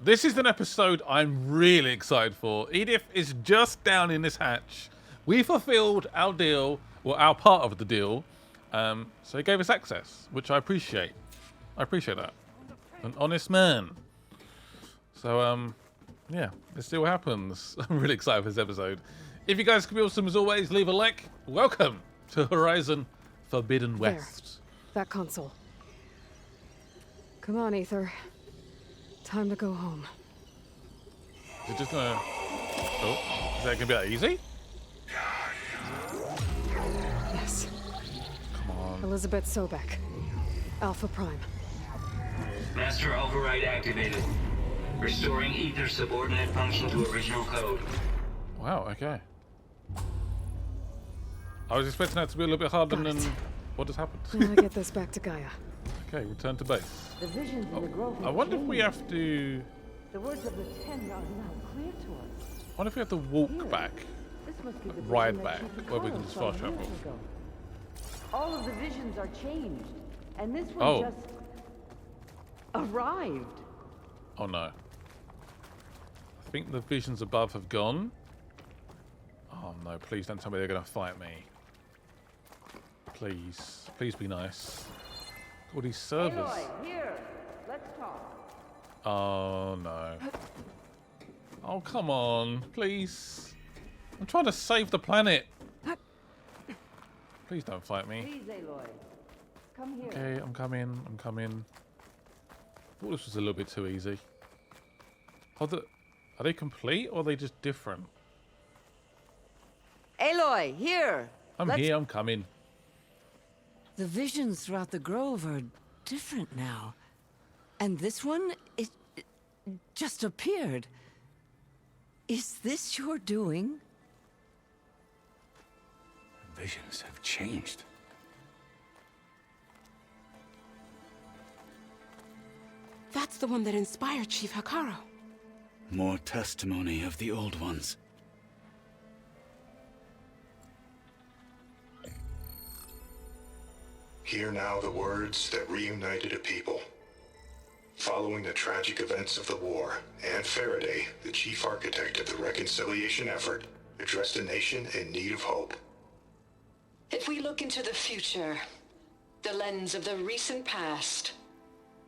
This is an episode I'm really excited for. Edith is just down in this hatch. We fulfilled our deal, or our part of the deal. So he gave us access, which I appreciate. I appreciate that. An honest man. So, yeah, let's see what happens. I'm really excited for this episode. If you guys can be awesome as always, leave a like. Welcome to Horizon Forbidden West. There, that console. Come on, Aether. Time to go home. Is it just gonna... Oh, is that gonna be that easy? Yes. Come on. Elizabeth Sobek. Alpha Prime. Master override activated. Restoring Aether's subordinate function to original code. Wow, okay. I was expecting that to be a little bit harder than what has happened. Now I get this back to Gaia. Okay, return to base. The visions in the grove I wonder if we have to... The words of the Ten are now clear to us. I wonder if we have to walk back. This must be the Ride vision that back, Chief where we can Hikaru just saw fast travel. years ago. All of the visions are changed, and this one Oh. just arrived. Oh no. I think the visions above have gone. Oh no, please don't tell me they're going to fight me. Please. Please be nice. All these servers. Aloy, here, let's talk. Oh no. Oh, come on. Please. I'm trying to save the planet. Please don't fight me. Please, Aloy, come here. Okay, I'm coming. I'm coming. Thought this was a little bit too easy. Are they complete or are they just different? Aloy, here. I'm here. I'm coming. The visions throughout the grove are different now. And this one, it just appeared. Is this your doing? Visions have changed. That's the one that inspired Chief Hikaru. More testimony of the old ones. Hear now the words that reunited a people. Following the tragic events of the war, Anne Faraday, the chief architect of the reconciliation effort, addressed a nation in need of hope. If we look into the future, the lens of the recent past,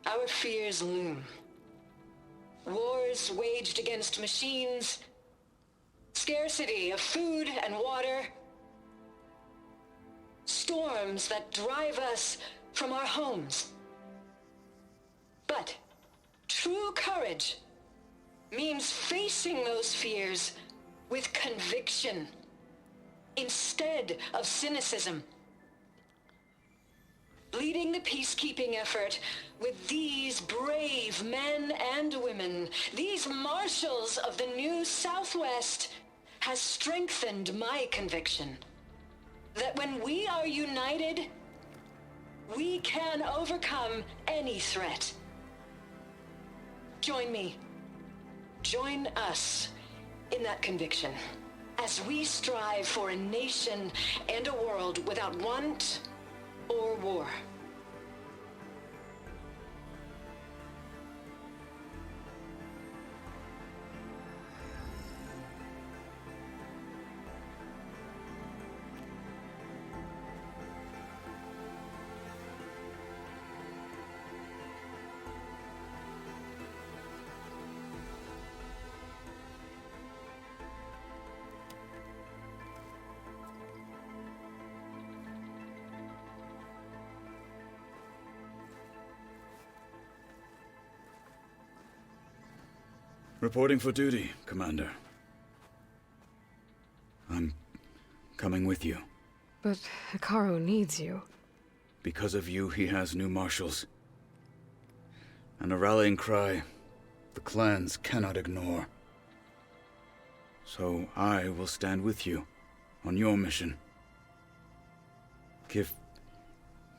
our fears loom. Wars waged against machines, scarcity of food and water, storms that drive us from our homes. But true courage means facing those fears with conviction instead of cynicism. Leading the peacekeeping effort with these brave men and women, these marshals of the new Southwest, has strengthened my conviction that when we are united, we can overcome any threat. Join me. Join us in that conviction as we strive for a nation and a world without want or war. Reporting for duty, Commander. I'm coming with you. But Hikaru needs you. Because of you, he has new marshals. And a rallying cry the clans cannot ignore. So I will stand with you on your mission. Give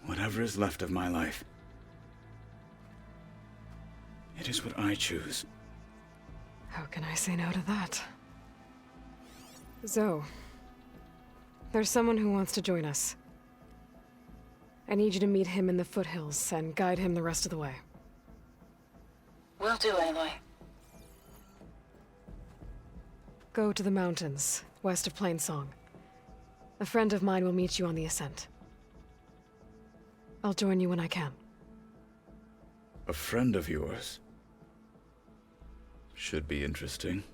whatever is left of my life. It is what I choose. How can I say no to that? Zoe, there's someone who wants to join us. I need you to meet him in the foothills and guide him the rest of the way. Will do, Aloy. Go to the mountains, west of Plainsong. A friend of mine will meet you on the ascent. I'll join you when I can. A friend of yours? Should be interesting.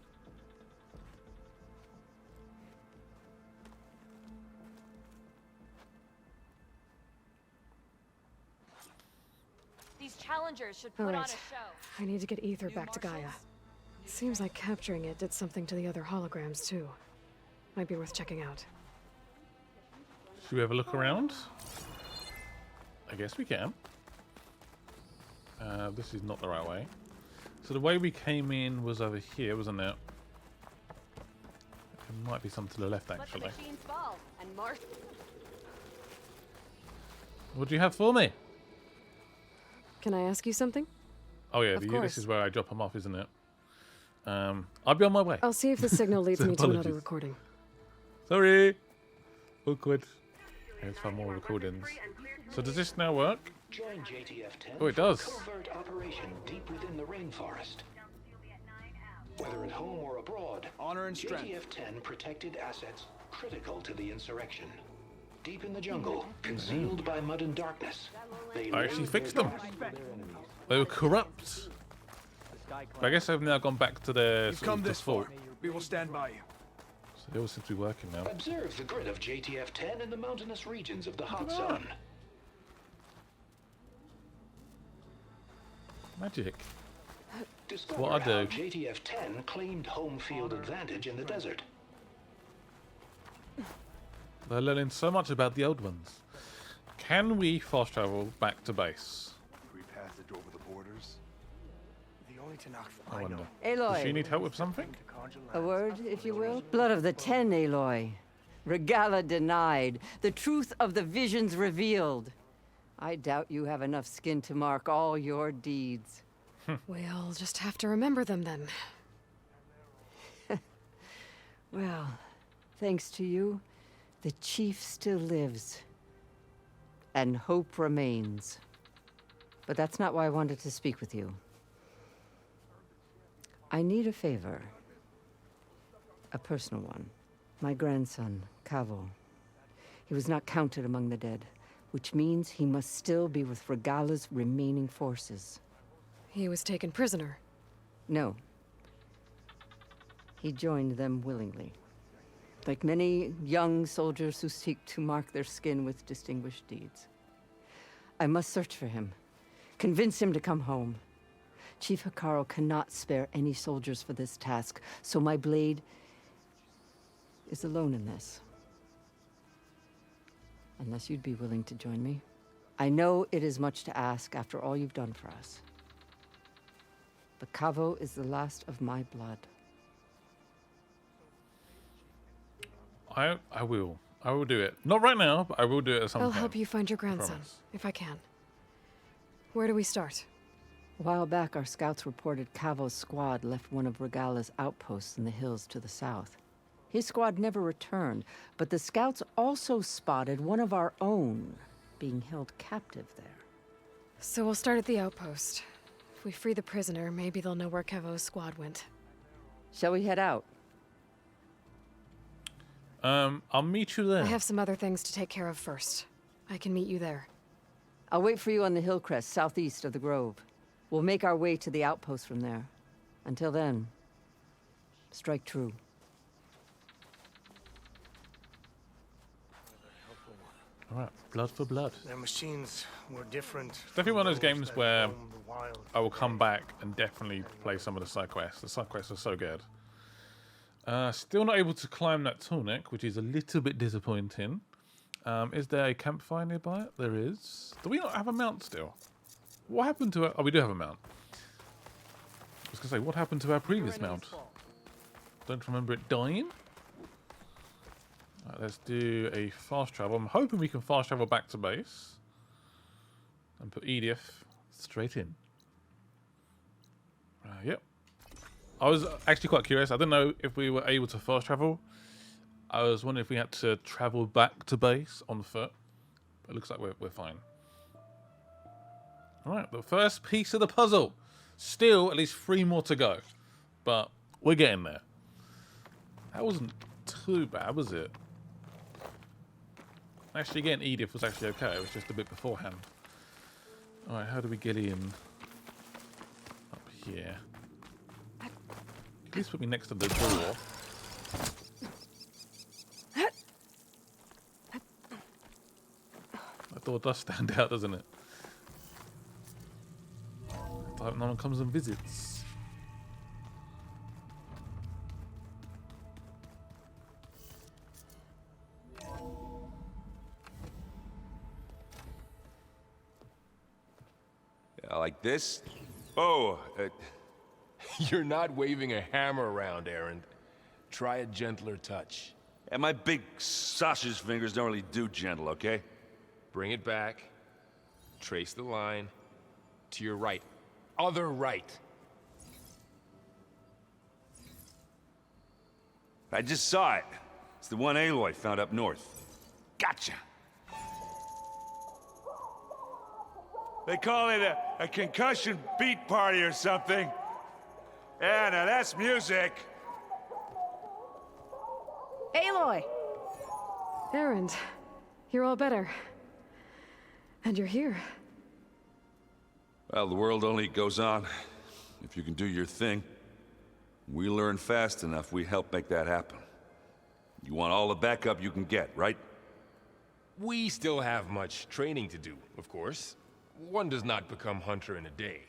These challengers should All put on a right. show. I need to get Ether back to Gaia. Seems like capturing it did something to the other holograms, too. Might be worth checking out. Should we have a look around? I guess we can. This is not the right way. So the way we came in was over here, wasn't it? There might be some to the left, actually. Let the machines fall and march. What do you have for me? Can I ask you something? Oh yeah, Of this course. is where I drop them off, isn't it? I'll be on my way. I'll see if the signal leads So me to another apologies. recording. Sorry. Awkward. Let's find more recordings. So does this now work? Join JTF-10 Oh, it does. for a covert operation deep within the rainforest. Whether at home or abroad, honor and strength. JTF-10 protected assets critical to the insurrection. Deep in the jungle, concealed by mud and darkness, they I actually lured fixed their them. targets for their enemies. They were corrupt. But I guess they've now gone back to their You've sort come of this default. far. We will stand by you. So they all seem to be working now. Observe the grid of JTF-10 in the mountainous regions of the hot sun. Magic. Discover What I how do. JTF-10 claimed home field advantage in the desert. They're learning so much about the old ones. Can we fast travel back to base? We passage over the borders. The only Tanakh I wonder. Aloy. Does she need help with something? A word, if you will? Blood of the Ten, Aloy. Regala denied. The truth of the visions revealed. I doubt you have enough skin to mark all your deeds. We'll just have to remember them then. Well, thanks to you, the chief still lives. And hope remains. But that's not why I wanted to speak with you. I need a favor. A personal one. My grandson, Cavo. He was not counted among the dead, which means he must still be with Regala's remaining forces. He was taken prisoner. No. He joined them willingly. Like many young soldiers who seek to mark their skin with distinguished deeds. I must search for him. Convince him to come home. Chief Hikaru cannot spare any soldiers for this task, so my blade is alone in this. Unless you'd be willing to join me. I know it is much to ask after all you've done for us. But Cavo is the last of my blood. I will. I will do it. Not right now, but I will do it at some I'll point. help you find your grandson, promise. if I can. Where do we start? A while back, our scouts reported Cavo's squad left one of Regala's outposts in the hills to the south. His squad never returned, but the scouts also spotted one of our own being held captive there. So we'll start at the outpost. If we free the prisoner, maybe they'll know where Kevo's squad went. Shall we head out? I'll meet you there. I have some other things to take care of first. I can meet you there. I'll wait for you on the hill crest southeast of the grove. We'll make our way to the outpost from there. Until then, strike true. Alright, blood for blood. Their machines were different. Definitely one of those games that where roam the wild. I will come back and definitely play some of the side quests. The side quests are so good. Still not able to climb that tunic, which is a little bit disappointing. Is there a campfire nearby? There is. Do we not have a mount still? What happened to our... Oh, we do have a mount. I was going to say, what happened to our previous mount? Don't remember it dying. Right, let's do a fast travel. I'm hoping we can fast travel back to base. And put Edith straight in. Yep. I was actually quite curious. I didn't know if we were able to fast travel. I was wondering if we had to travel back to base on foot. But it looks like we're fine. Alright, the first piece of the puzzle. Still at least 3 more to go. But we're getting there. That wasn't too bad, was it? Actually, getting Edith was actually okay. It was just a bit beforehand. Alright, how do we get in? Up here. Please put me next to the door. That door does stand out, doesn't it? I hope no one comes and visits. Like this? Oh, you're not waving a hammer around, Aaron. Try a gentler touch. And my big sausage fingers don't really do gentle, okay? Bring it back. Trace the line. To your right. Other right. I just saw it. It's the one Aloy found up north. Gotcha! They call it a concussion beat party or something. Yeah, now that's music. Aloy! Erend, you're all better. And you're here. Well, the world only goes on if you can do your thing. We learn fast enough, we help make that happen. You want all the backup you can get, right? We still have much training to do, of course. One does not become hunter in a day.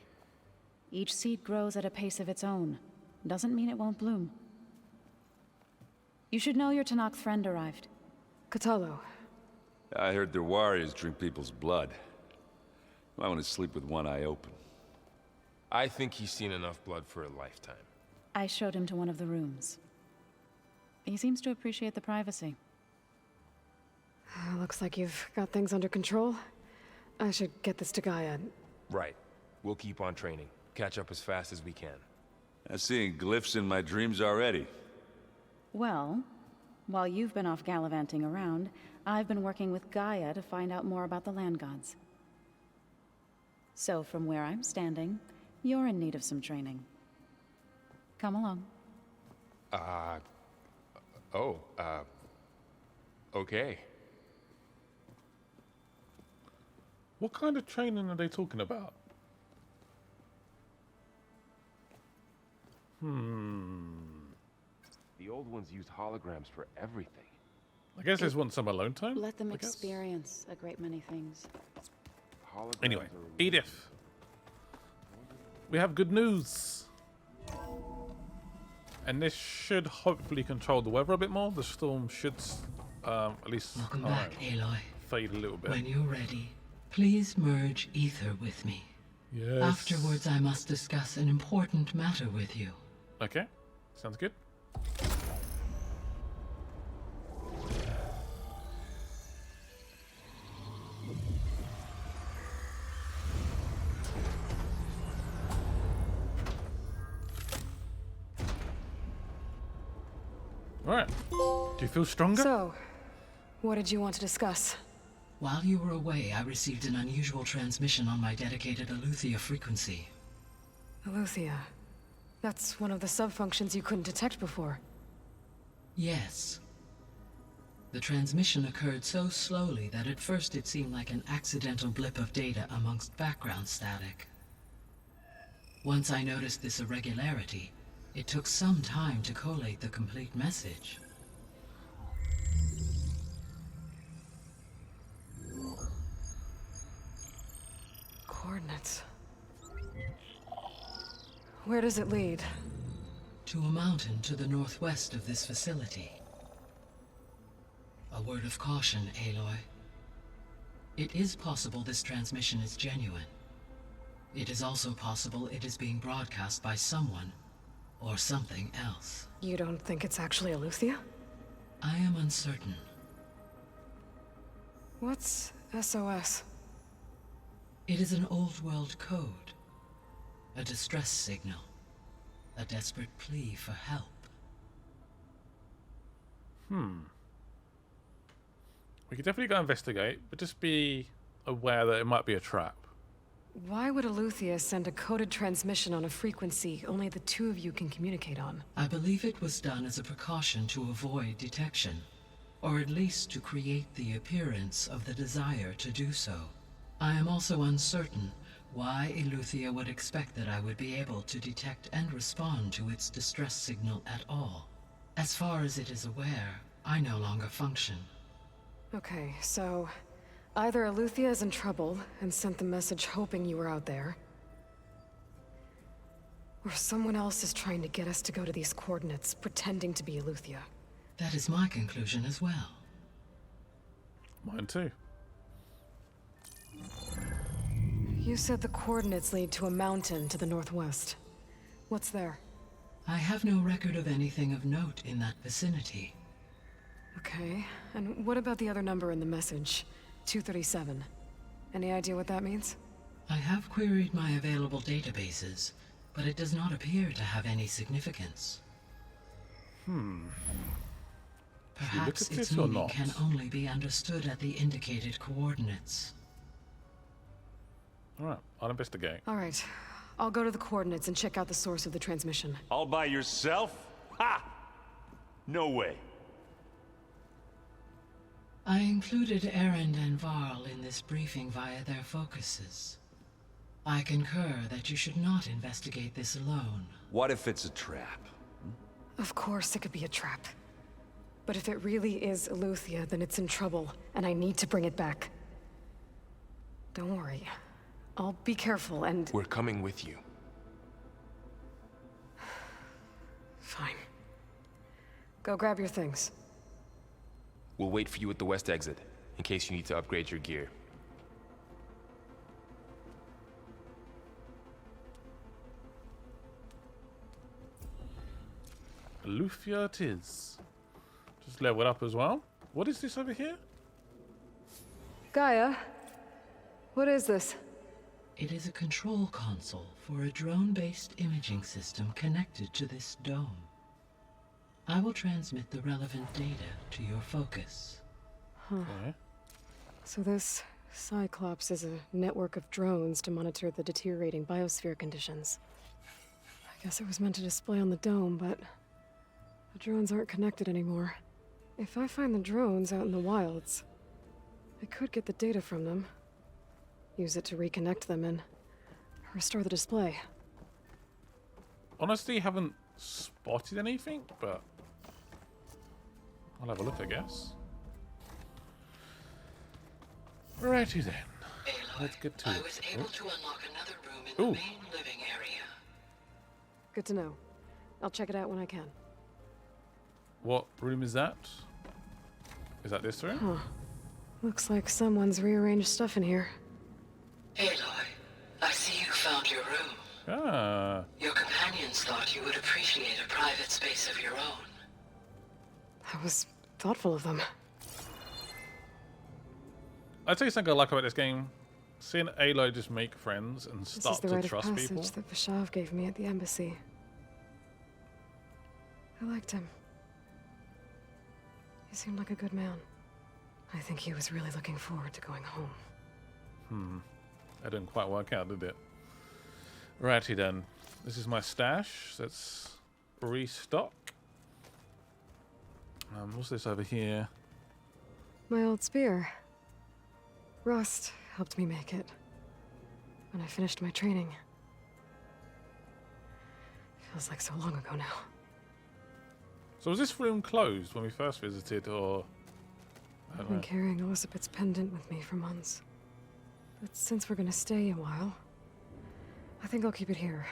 Each seed grows at a pace of its own. Doesn't mean it won't bloom. You should know your Tanakh friend arrived. Katalo. I heard their warriors drink people's blood. I want to sleep with one eye open. I think he's seen enough blood for a lifetime. I showed him to one of the rooms. He seems to appreciate the privacy. Looks like you've got things under control. I should get this to Gaia. Right. We'll keep on training. Catch up as fast as we can. I'm seeing glyphs in my dreams already. Well, while you've been off gallivanting around, I've been working with Gaia to find out more about the land gods. So from where I'm standing, you're in need of some training. Come along. Okay. What kind of training are they talking about? The old ones used holograms for everything. I guess they just want some alone time. Let them experience a great many things. Anyway, Edith. We have good news. And this should hopefully control the weather a bit more. The storm should at least Welcome back, Aloy. Fade a little bit. When you're ready, please merge ether with me. Yes. Afterwards, I must discuss an important matter with you. Okay, sounds good. Alright. Do you feel stronger? So, what did you want to discuss? While you were away, I received an unusual transmission on my dedicated Aletheia frequency. Aletheia. That's one of the sub-functions you couldn't detect before. Yes. The transmission occurred so slowly that at first it seemed like an accidental blip of data amongst background static. Once I noticed this irregularity, it took some time to collate the complete message. Coordinates. Where does it lead? To a mountain to the northwest of this facility. A word of caution, Aloy. It is possible this transmission is genuine. It is also possible it is being broadcast by someone or something else. You don't think it's actually Aletheia? I am uncertain. What's SOS? It is an old world code. A distress signal. A desperate plea for help. We could definitely go investigate, but just be aware that it might be a trap. Why would Aletheia send a coded transmission on a frequency only the two of you can communicate on? I believe it was done as a precaution to avoid detection, or at least to create the appearance of the desire to do so. I am also uncertain why Aletheia would expect that I would be able to detect and respond to its distress signal at all. As far as it is aware, I no longer function. Okay, so either Aletheia is in trouble and sent the message hoping you were out there, or someone else is trying to get us to go to these coordinates, pretending to be Aletheia. That is my conclusion as well. Mine too. You said the coordinates lead to a mountain to the northwest. What's there? I have no record of anything of note in that vicinity. Okay, and what about the other number in the message? 237. Any idea what that means? I have queried my available databases, but it does not appear to have any significance. Perhaps its meaning can only be understood at the indicated coordinates. Alright, I'll investigate. Alright, I'll go to the coordinates and check out the source of the transmission. All by yourself? Ha! No way. I included Erend and Varl in this briefing via their focuses. I concur that you should not investigate this alone. What if it's a trap? Of course it could be a trap. But if it really is Aletheia, then it's in trouble, and I need to bring it back. Don't worry. I'll be careful and... We're coming with you. Fine. Go grab your things. We'll wait for you at the west exit, in case you need to upgrade your gear. Aletheia it is. Just leveled up as well. What is this over here? Gaia, what is this? It is a control console for a drone-based imaging system connected to this dome. I will transmit the relevant data to your focus. Huh. Okay. So this Cyclops is a network of drones to monitor the deteriorating biosphere conditions. I guess it was meant to display on the dome, but the drones aren't connected anymore. If I find the drones out in the wilds, I could get the data from them, use it to reconnect them and restore the display. Honestly, haven't spotted anything, but I'll have a look, I guess. Righty then. Aloy, Let's get to I it. was able to unlock another room in Ooh. the main living area. Good to know. I'll check it out when I can. What room is that? Is that this room? Huh. Looks like someone's rearranged stuff in here. Aloy, I see you found your room. Ah. Your companions thought you would appreciate a private space of your own. That was thoughtful of them. I'd say something I like about this game. Seeing Aloy just make friends and This is start the to rite of trust passage people. that Vashav gave me at the embassy. I liked him. He seemed like a good man. I think he was really looking forward to going home. That didn't quite work out, did it? Righty then. This is my stash. Let's restock. What's this over here? My old spear. Rust helped me make it when I finished my training. Feels like so long ago now. So was this room closed when we first visited, or... I I've don't been know. carrying Elizabeth's pendant with me for months. But since we're gonna stay a while, I think I'll keep it here,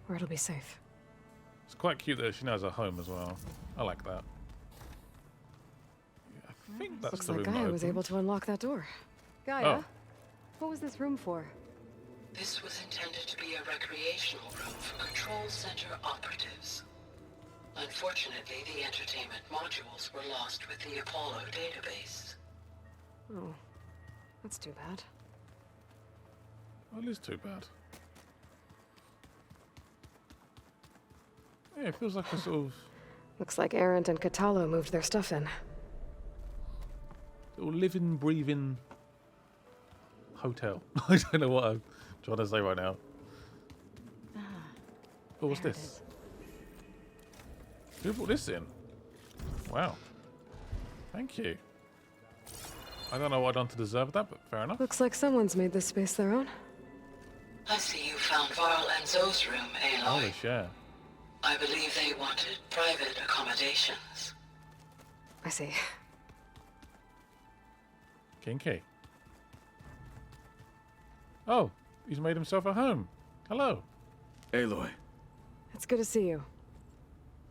where it'll be safe. It's quite cute that she knows her home as well. I like that. Yeah, I think that's Looks the like room Gaia that was opened. able to unlock that door. Gaia, Oh. what was this room for? This was intended to be a recreational room for control center operatives. Unfortunately, the entertainment modules were lost with the Apollo database. Oh, that's too bad. Well, it is too bad. Yeah, it feels like a sort of Looks like Erend and Katalo moved their stuff in. little living, breathing hotel. I don't know What do I say right now? Ah, Oh, what's there it this? is. Who brought this in? Wow. Thank you. I don't know what I've done to deserve that, but fair enough. Looks like someone's made this space their own. I see you found Varl and Zoe's room, Aloy. Holy shit. I believe they wanted private accommodations. I see. Kinky. Oh, he's made himself a home. Hello. Aloy. It's good to see you.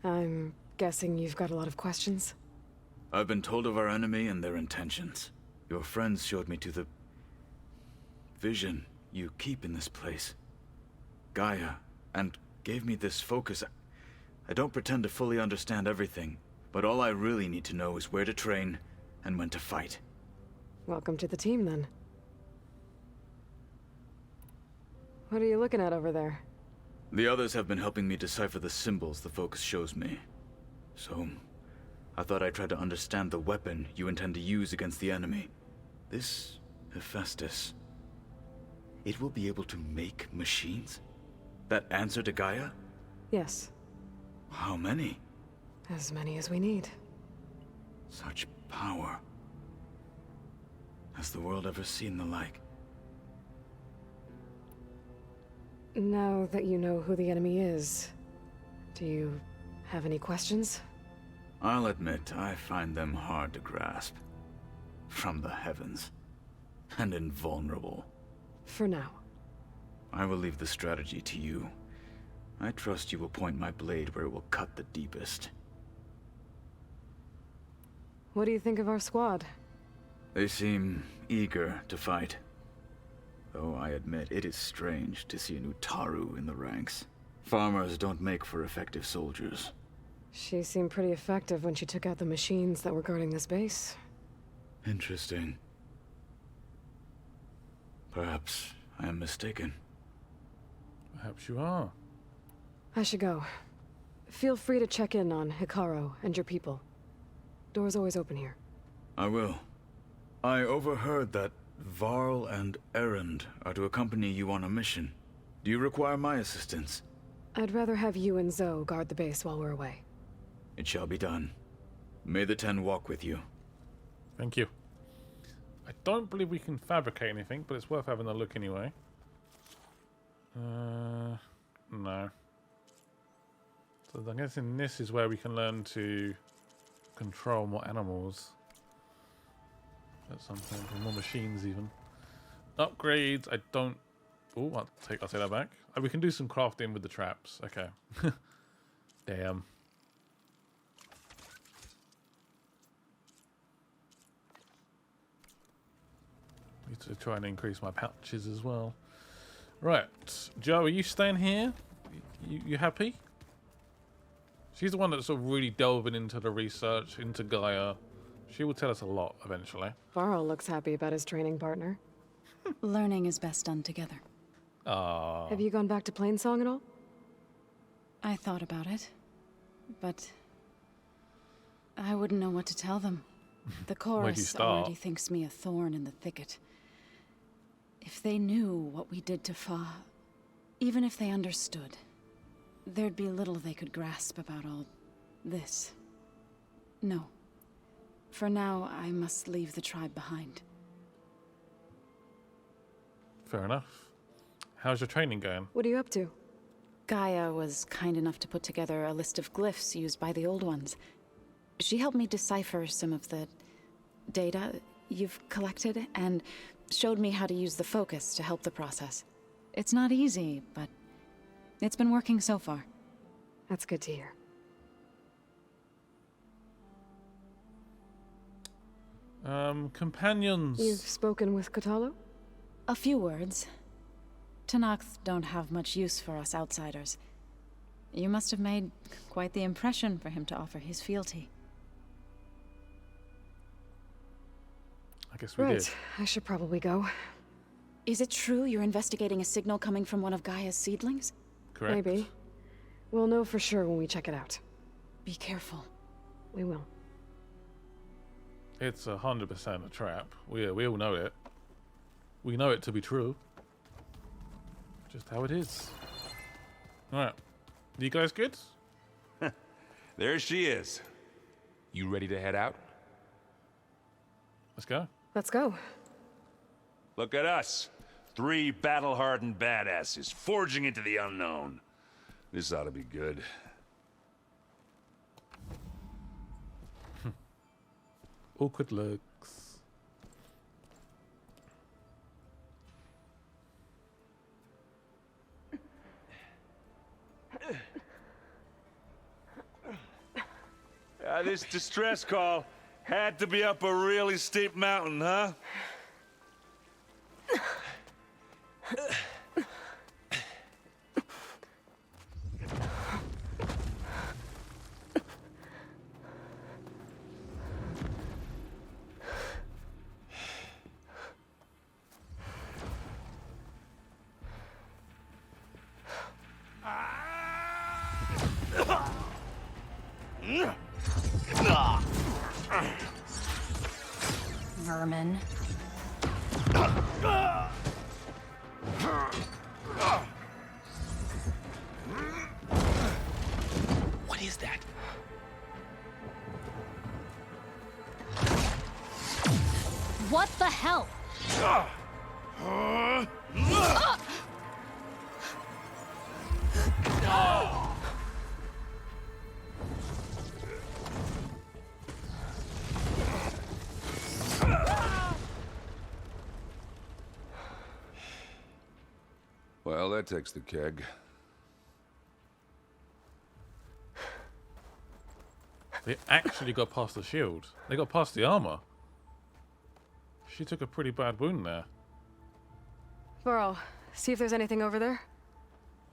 I'm guessing you've got a lot of questions? I've been told of our enemy and their intentions. Your friends showed me to the vision you keep in this place, Gaia, and gave me this focus. I don't pretend to fully understand everything, but all I really need to know is where to train and when to fight. Welcome to the team, then. What are you looking at over there? The others have been helping me decipher the symbols the focus shows me. So, I thought I'd try to understand the weapon you intend to use against the enemy. This Hephaestus. It will be able to make machines? That answer to Gaia? Yes. How many? As many as we need. Such power. Has the world ever seen the like? Now that you know who the enemy is, do you have any questions? I'll admit, I find them hard to grasp. From the heavens. And invulnerable. For now. I will leave the strategy to you. I trust you will point my blade where it will cut the deepest. What do you think of our squad? They seem eager to fight. Though I admit it is strange to see an Utaru in the ranks. Farmers don't make for effective soldiers. She seemed pretty effective when she took out the machines that were guarding this base. Interesting. Perhaps I am mistaken. Perhaps you are. I should go. Feel free to check in on Hikaru and your people. Door's always open here. I will. I overheard that Varl and Erend are to accompany you on a mission. Do you require my assistance? I'd rather have you and Zoe guard the base while we're away. It shall be done. May the Ten walk with you. Thank you. I don't believe we can fabricate anything, but it's worth having a look anyway. No. So I'm guessing this is where we can learn to control more animals. At some point, or more machines even. Upgrades, I don't... Oh, I'll take that back. Oh, we can do some crafting with the traps. Okay. Damn. Need to try and increase my pouches as well. Right, Joe, are you staying here? You happy? She's the one that's sort of really delving into the research, into Gaia. She will tell us a lot eventually. Varl looks happy about his training partner. Learning is best done together. Aww. Have you gone back to Plainsong at all? I thought about it, but I wouldn't know what to tell them. The chorus already thinks me a thorn in the thicket. If they knew what we did to Fa, even if they understood, there'd be little they could grasp about all this. No. For now, I must leave the tribe behind. Fair enough. How's your training going? What are you up to? Gaia was kind enough to put together a list of glyphs used by the Old Ones. She helped me decipher some of the data you've collected, and showed me how to use the focus to help the process. It's not easy, but it's been working so far. That's good to hear. Companions. You've spoken with Kotallo? A few words. Tenakth don't have much use for us outsiders. You must have made quite the impression for him to offer his fealty. I guess we did. I should probably go. Is it true you're investigating a signal coming from one of Gaia's seedlings? Correct. Maybe. We'll know for sure when we check it out. Be careful. We will. It's 100% a trap. We all know it. We know it to be true. Just how it is. Alright. You guys good? There she is. You ready to head out? Let's go. Let's go. Look at us. 3 battle-hardened badasses forging into the unknown. This ought to be good. Awkward looks. This distress call had to be up a really steep mountain, huh? Vermin. What is that? What the hell? Well, that takes the keg. They actually got past the shield. They got past the armor. She took a pretty bad wound there. Burl, see if there's anything over there.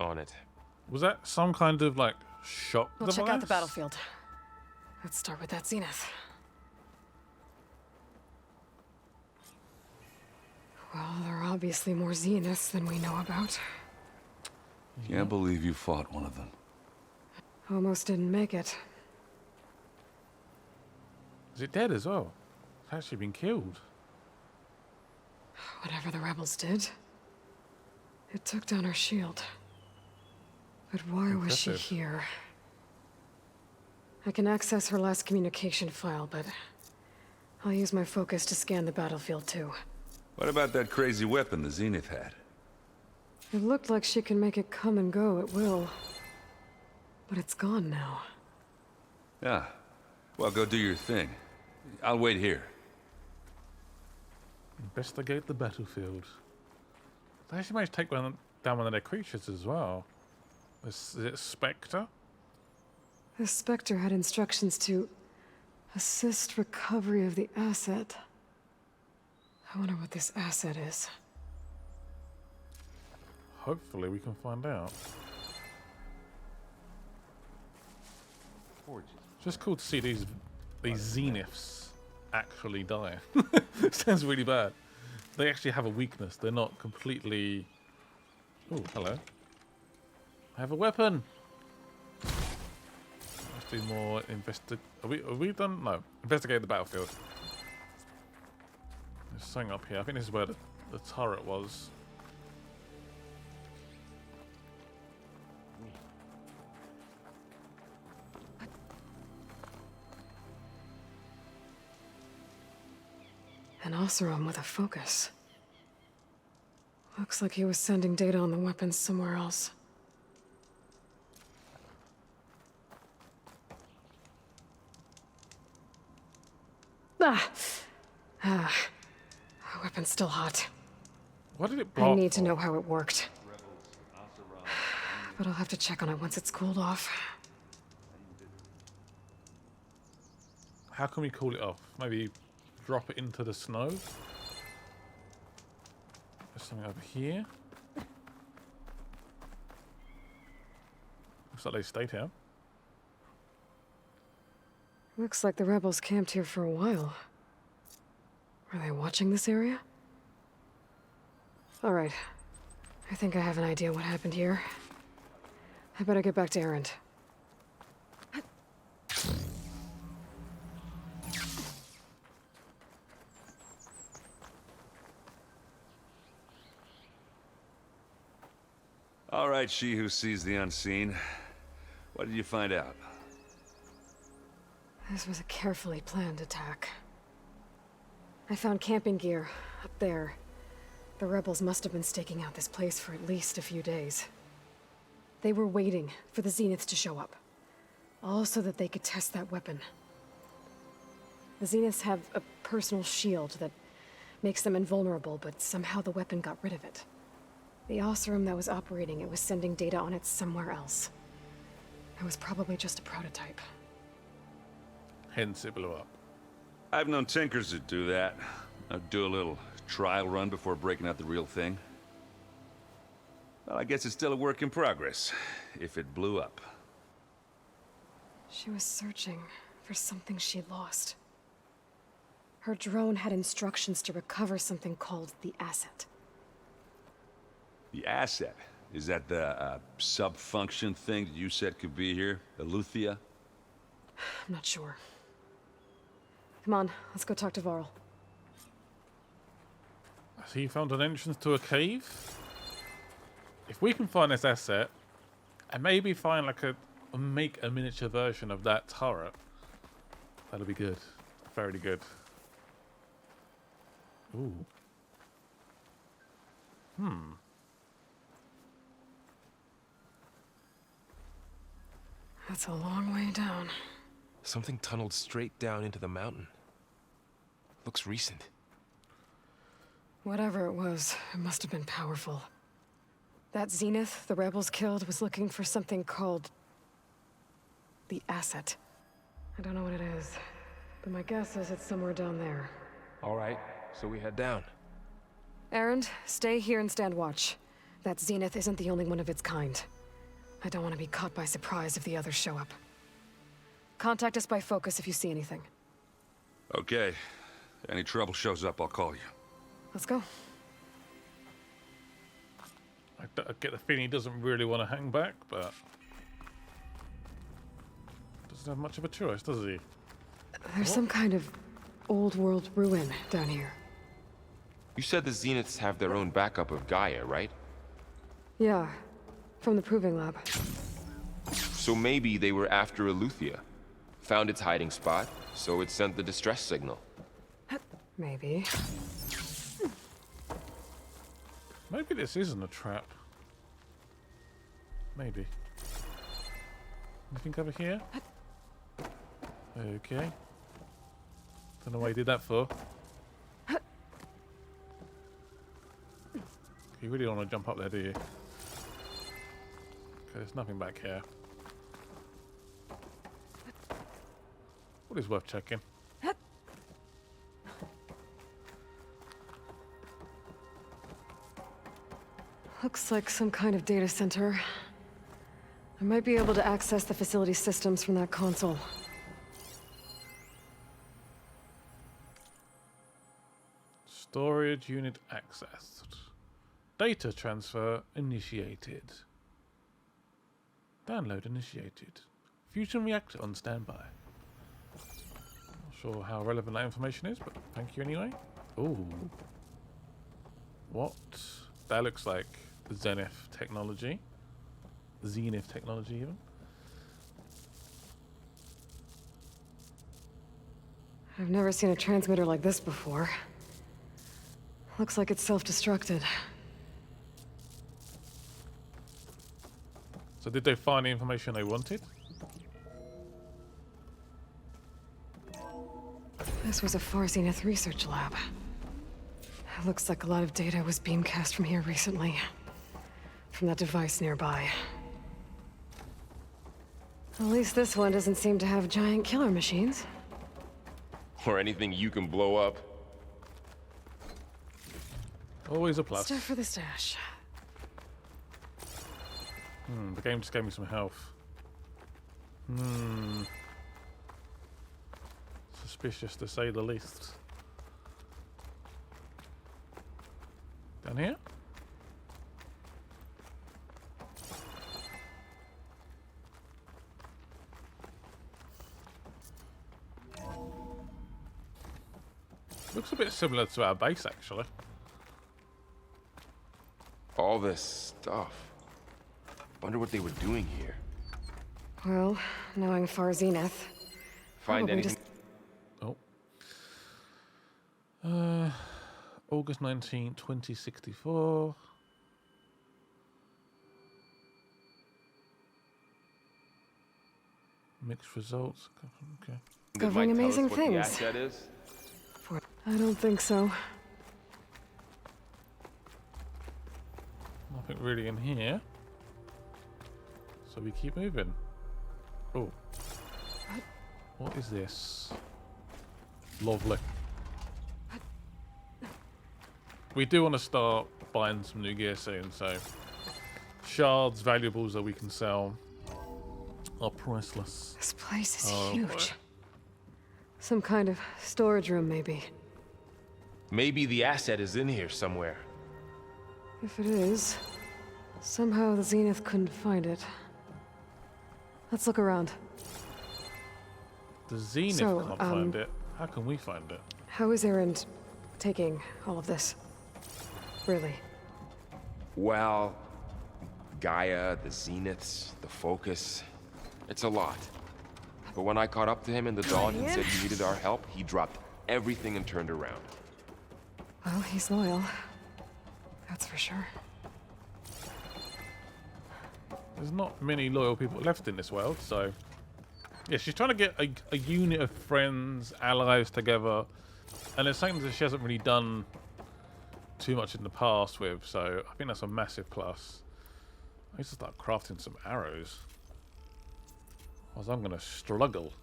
On it. Was that some kind of, like, shock We'll device? check out the battlefield. Let's start with that Zenith. Well, there are obviously more Zeniths than we know about. Can't believe you fought one of them. Almost didn't make it. Is it dead as well? It's actually been killed. Whatever the rebels did, it took down her shield. But why was she Impressive. here? I can access her last communication file, but I'll use my focus to scan the battlefield too. What about that crazy weapon the Zenith had? It looked like she can make it come and go at will. But it's gone now. Yeah. Well, go do your thing. I'll wait here. Investigate the battlefield. They actually managed to take down one of their creatures as well. Is it Spectre? The Spectre had instructions to assist recovery of the asset. I wonder what this asset is. Hopefully we can find out. Just cool to see these Zeniths actually die. Sounds really bad. They actually have a weakness. They're not completely... Oh, hello. I have a weapon. Let's do more Are we done? No. Investigate the battlefield. There's something up here. I think this is where the turret was. An Oseram with a focus. Looks like he was sending data on the weapons somewhere else. Ah, weapon's still hot. What did it block? I need to know how it worked. But I'll have to check on it once it's cooled off. How can we cool it off? Maybe drop it into the snow? There's something over here. Looks like they stayed here. Looks like the rebels camped here for a while. Are they watching this area? All right. I think I have an idea what happened here. I better get back to Erend. All right, she who sees the unseen. What did you find out? This was a carefully planned attack. I found camping gear up there. The rebels must have been staking out this place for at least a few days. They were waiting for the Zeniths to show up. All so that they could test that weapon. The Zeniths have a personal shield that makes them invulnerable, but somehow the weapon got rid of it. The Oseram that was operating it was sending data on it somewhere else. It was probably just a prototype. Hence it blew up. I've known tinkers that do that. I'd do a little trial run before breaking out the real thing. Well, I guess it's still a work in progress, if it blew up. She was searching for something she lost. Her drone had instructions to recover something called the asset. The asset? Is that the sub-function thing that you said could be here? Aletheia? I'm not sure. Come on, let's go talk to Varl. Has he found an entrance to a cave? If we can find this asset, and maybe find like make a miniature version of that turret, that'll be good. Very good. Ooh. That's a long way down. Something tunneled straight down into the mountain. Looks recent. Whatever it was, it must have been powerful. That Zenith the rebels killed was looking for something called the asset. I don't know what it is, but my guess is it's somewhere down there. All right, so we head down. Erend, stay here and stand watch. That Zenith isn't the only one of its kind. I don't want to be caught by surprise if the others show up. Contact us by focus if you see anything. Okay. Any trouble shows up, I'll call you. Let's go. I get the feeling he doesn't really want to hang back, but doesn't have much of a choice, does he? There's some kind of old world ruin down here. You said the Zeniths have their own backup of Gaia, right? Yeah, from the proving lab. So maybe they were after Aletheia. Found its hiding spot, so it sent the distress signal. Maybe. Maybe this isn't a trap. Maybe. Anything over here? Okay. Don't know why you did that for. You really don't want to jump up there, do you? Okay, there's nothing back here. What is worth checking? Looks like some kind of data center. I might be able to access the facility systems from that console. Storage unit accessed. Data transfer initiated. Download initiated. Fusion reactor on standby. Not sure how relevant that information is, but thank you anyway. Ooh. What? That looks like ZENITH technology. ZENITH technology, even. I've never seen a transmitter like this before. Looks like it's self-destructed. So did they find the information they wanted? This was a Far Zenith research lab. It looks like a lot of data was beamcast from here recently. From that device nearby. At least this one doesn't seem to have giant killer machines. Or anything you can blow up. Always a plus. Stuff for the stash. The game just gave me some health. Suspicious to say the least. Down here? Looks a bit similar to our base, actually. All this stuff. Wonder what they were doing here. Well, knowing far Zenith. Find probably anything? August 19, 2064. Mixed results. Okay. Discovering amazing What the things. asset is? I don't think so. Nothing really in here. So we keep moving. Oh. What is this? Lovely. We do want to start buying some new gear soon, so shards, valuables that we can sell are priceless. This place is Oh, huge. boy. Some kind of storage room, maybe. Maybe the asset is in here somewhere. If it is, somehow the Zenith couldn't find it. Let's look around. The Zenith So, can't find it. How can we find it? How is Erend taking all of this? Really? Well, Gaia, the Zeniths, the Focus. It's a lot. But when I caught up to him in the dawn and said he needed our help, he dropped everything and turned around. Well, he's loyal. That's for sure. There's not many loyal people left in this world, so... Yeah, she's trying to get a unit of friends, allies together. And it's something that she hasn't really done too much in the past with, so I think that's a massive plus. I need to start crafting some arrows. Otherwise I'm going to struggle.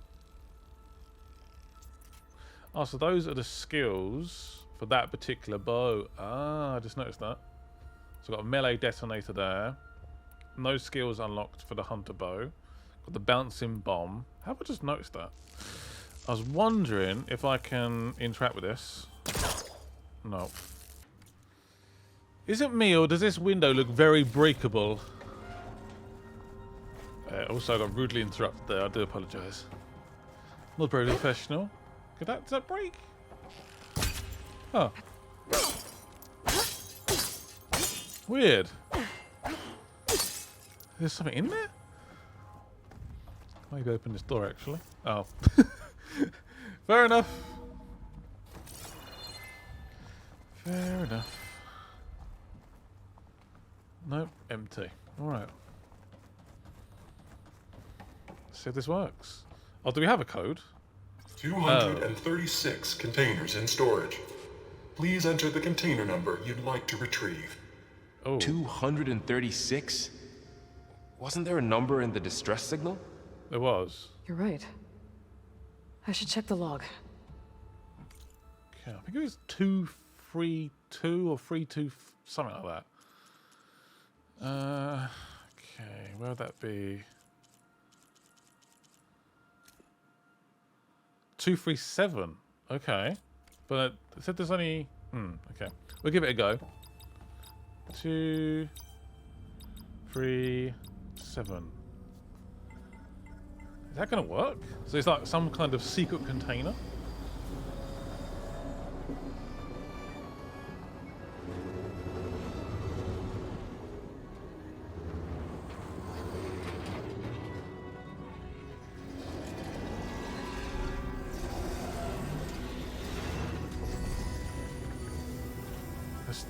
Oh, so those are the skills for that particular bow. Ah, I just noticed that. So I've got a melee detonator there. No skills unlocked for the hunter bow. Got the bouncing bomb. How have I just noticed that? I was wondering if I can interact with this. No. Is it me or does this window look very breakable? Also, I got rudely interrupted there. I do apologise. Not very professional. Does that break? Oh. Weird. There's something in there? Maybe open this door actually. Oh. Fair enough. Fair enough. Nope, empty. Alright. See if this works. Oh, do we have a code? 236 containers in storage. Please enter the container number you'd like to retrieve. Oh. 236? Wasn't there a number in the distress signal? There was. You're right. I should check the log. Okay, I think it was 232 or 32, something like that. Okay, where would that be? 237. Okay, but it said there's only. Okay, we'll give it a go. 2, 3, 7. Is that going to work? So it's like some kind of secret container?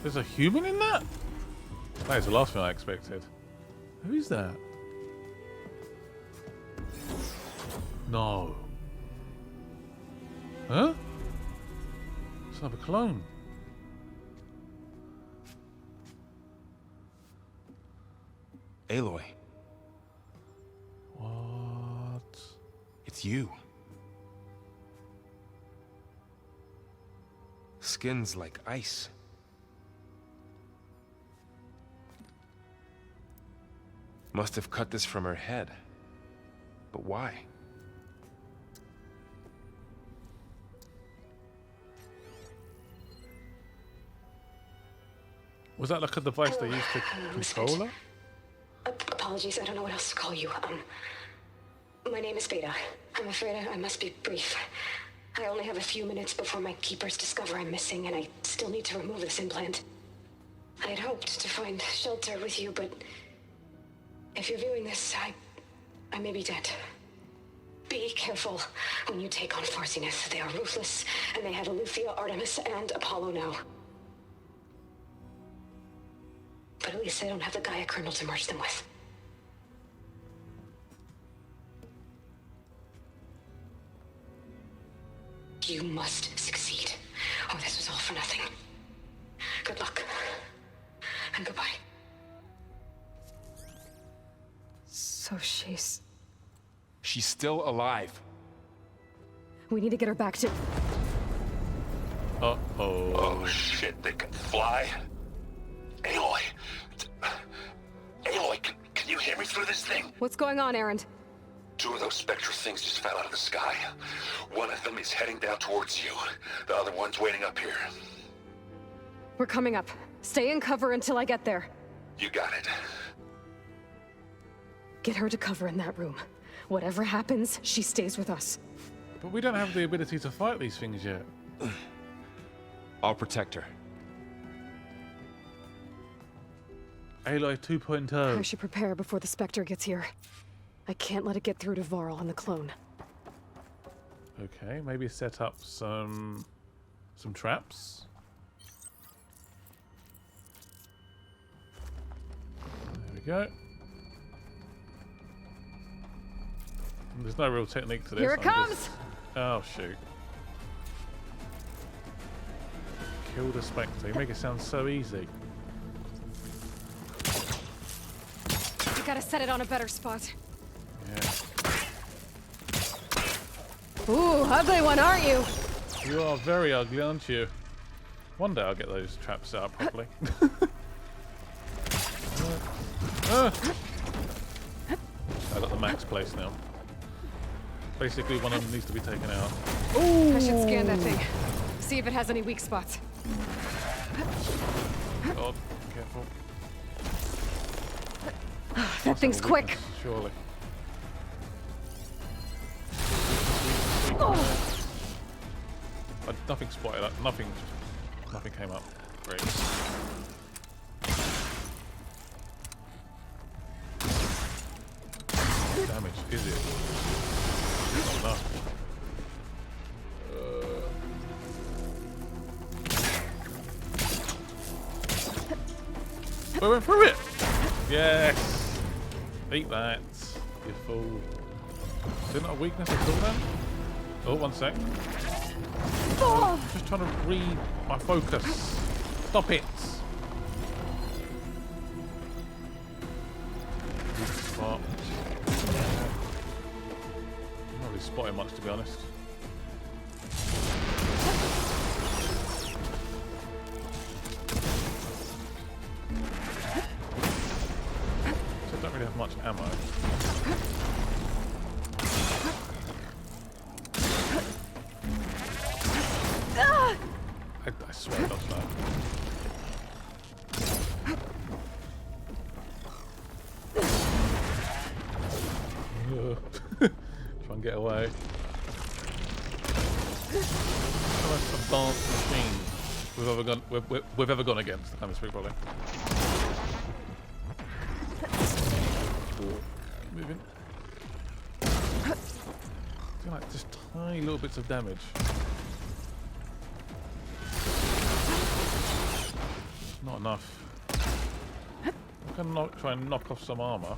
There's a human in that? That is the last thing I expected. Who is that? No. Huh? It's another clone. Aloy. What? It's you. Skin's like ice. Must have cut this from her head. But why? Was that like a device they used to control her? Apologies, I don't know what else to call you. My name is Beta. I'm afraid I must be brief. I only have a few minutes before my keepers discover I'm missing, and I still need to remove this implant. I had hoped to find shelter with you, but If you're viewing this, I may be dead. Be careful when you take on Far ZENITH. They are ruthless, and they have Aletheia, Artemis, and Apollo now. But at least they don't have the Gaia kernel to merge them with. You must succeed, or this was all for nothing. Good luck, and goodbye. So she's still alive. We need to get her back to... Uh-oh. Oh, shit, they can fly? Aloy! Aloy, can you hear me through this thing? What's going on, Erend? 2 of those spectral things just fell out of the sky. One of them is heading down towards you. The other one's waiting up here. We're coming up. Stay in cover until I get there. You got it. Get her to cover in that room. Whatever happens, she stays with us. But we don't have the ability to fight these things yet. I'll protect her. Aloy 2.0. I should prepare before the Spectre gets here. I can't let it get through to Varl and the clone. Okay, maybe set up some traps. There we go. There's no real technique to this. Here it comes! Oh, shoot. Kill the Spectre. You make it sound so easy. You gotta set it on a better spot. Yeah. Ooh, ugly one, aren't you? You are very ugly, aren't you? One day I'll get those traps set up properly. I got the max place now. Basically, one of them needs to be taken out. Ooh. I should scan that thing. See if it has any weak spots. God, careful. That thing's quick. Surely. Nothing spotted up. Nothing came up. Great. What damage is it? Not enough. We went through it! Yes! Eat that, you fool. Is it not a weakness at all then? Oh, one sec. I'm just trying to read my focus. Stop it! Weak spot. I'm not really spotting much, to be honest. So I don't really have much ammo. I swear I dodged that. Try and get away. The most advanced machine we've ever gone against, I can't speak probably. Moving. Doing like just tiny little bits of damage. Not enough. I'm gonna try and knock off some armor.